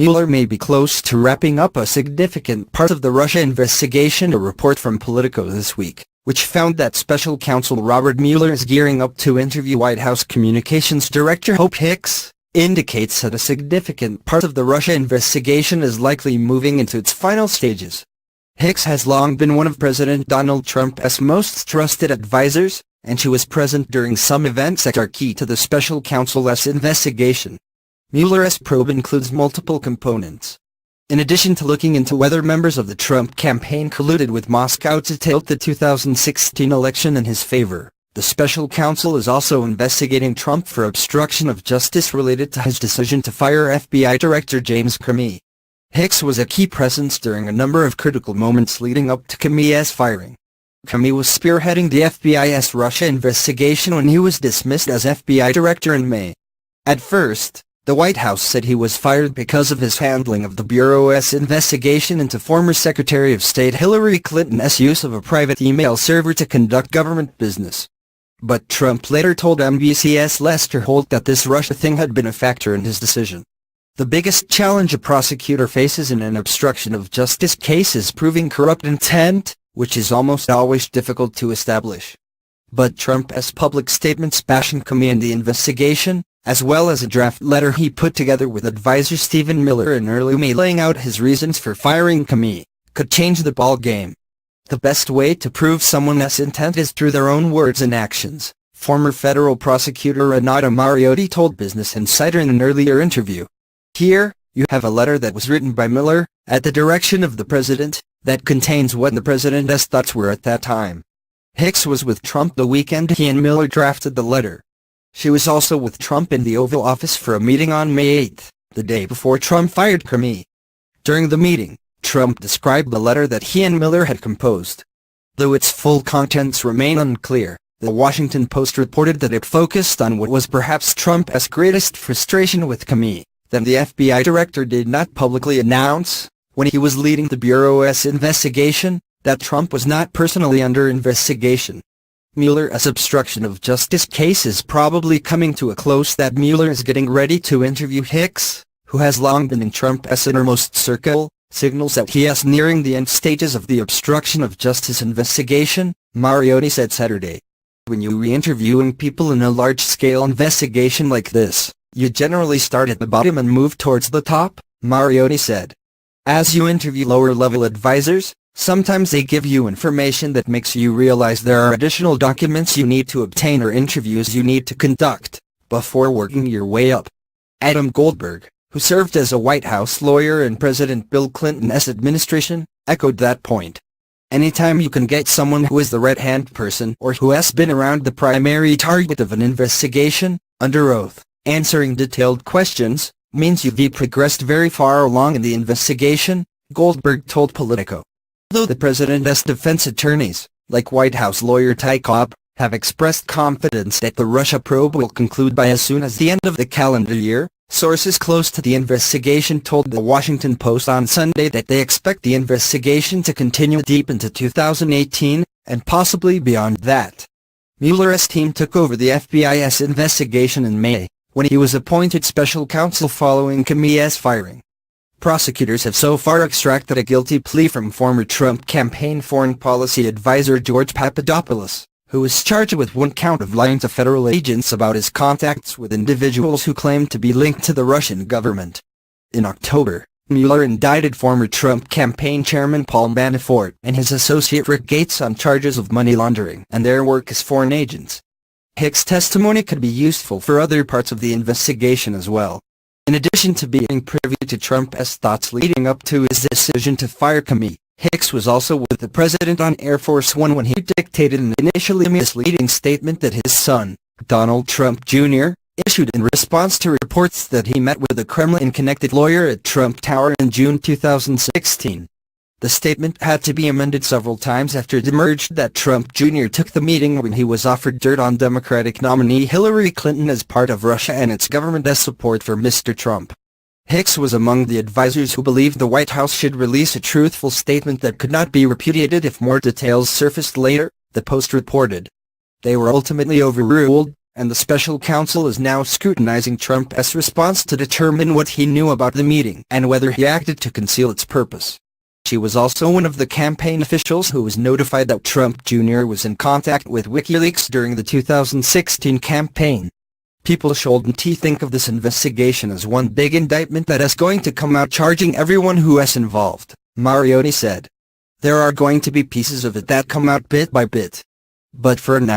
Mueller may be close to wrapping up a significant part of the Russia investigation. A report from Politico this week, which found that Special Counsel Robert Mueller is gearing up to interview White House Communications Director Hope Hicks, indicates that a significant part of the Russia investigation is likely moving into its final stages. Hicks has long been one of President Donald Trump's most trusted advisors, and she was present during some events that are key to the special counsel's investigation. Mueller's probe includes multiple components. In addition to looking into whether members of the Trump campaign colluded with Moscow to tilt the 2016 election in his favor, the special counsel is also investigating Trump for obstruction of justice related to his decision to fire FBI Director James Comey. Hicks was a key presence during a number of critical moments leading up to Comey's firing. Comey was spearheading the FBI's Russia investigation when he was dismissed as FBI director in May. At first, the White House said he was fired because of his handling of the Bureau's investigation into former Secretary of State Hillary Clinton's use of a private email server to conduct government business. But Trump later told NBC's Lester Holt that this Russia thing had been a factor in his decision. The biggest challenge a prosecutor faces in an obstruction of justice case is proving corrupt intent, which is almost always difficult to establish. But Trump's public statements bashing Comey and the investigation, as well as a draft letter he put together with advisor Stephen Miller in early May laying out his reasons for firing Comey, could change the ball game. The best way to prove someone's intent is through their own words and actions, former federal prosecutor Renato Mariotti told Business Insider in an earlier interview. Here, you have a letter that was written by Miller, at the direction of the president, that contains what the president's thoughts were at that time. Hicks was with Trump the weekend he and Miller drafted the letter. She was also with Trump in the Oval Office for a meeting on May 8, the day before Trump fired Comey. During the meeting, Trump described the letter that he and Miller had composed. Though its full contents remain unclear, the Washington Post reported that it focused on what was perhaps Trump's greatest frustration with Comey, that the FBI director did not publicly announce, when he was leading the Bureau's investigation, that Trump was not personally under investigation. Mueller's obstruction of justice case is probably coming to a close. That Mueller is getting ready to interview Hicks, who has long been in Trump's innermost circle, signals that he is nearing the end stages of the obstruction of justice investigation, Mariotti said Saturday. When you're re-interviewing people in a large-scale investigation like this, you generally start at the bottom and move towards the top, Mariotti said. As you interview lower-level advisors, sometimes they give you information that makes you realize there are additional documents you need to obtain or interviews you need to conduct, before working your way up. Adam Goldberg, who served as a White House lawyer in President Bill Clinton's administration, echoed that point. Anytime you can get someone who is the right-hand person or who has been around the primary target of an investigation, under oath, answering detailed questions, means you've progressed very far along in the investigation, Goldberg told Politico. Though the president's defense attorneys, like White House lawyer Ty Cobb, have expressed confidence that the Russia probe will conclude by as soon as the end of the calendar year, sources close to the investigation told the Washington Post on Sunday that they expect the investigation to continue deep into 2018, and possibly beyond that. Mueller's team took over the FBI's investigation in May, when he was appointed special counsel following Comey's firing. Prosecutors have so far extracted a guilty plea from former Trump campaign foreign policy advisor George Papadopoulos, who was charged with one count of lying to federal agents about his contacts with individuals who claimed to be linked to the Russian government. In October, Mueller indicted former Trump campaign chairman Paul Manafort and his associate Rick Gates on charges of money laundering and their work as foreign agents. Hicks' testimony could be useful for other parts of the investigation as well. In addition to being privy to Trump's thoughts leading up to his decision to fire Comey, Hicks was also with the president on Air Force One when he dictated an initially misleading statement that his son, Donald Trump Jr., issued in response to reports that he met with a Kremlin-connected lawyer at Trump Tower in June 2016. The statement had to be amended several times after it emerged that Trump Jr. took the meeting when he was offered dirt on Democratic nominee Hillary Clinton as part of Russia and its government's support for Mr. Trump. Hicks was among the advisors who believed the White House should release a truthful statement that could not be repudiated if more details surfaced later, the Post reported. They were ultimately overruled, and the special counsel is now scrutinizing Trump's response to determine what he knew about the meeting and whether he acted to conceal its purpose. She was also one of the campaign officials who was notified that Trump Jr. was in contact with WikiLeaks during the 2016 campaign. People shouldn't think of this investigation as one big indictment that is going to come out charging everyone who is involved, Mariotti said. There are going to be pieces of it that come out bit by bit. But for now,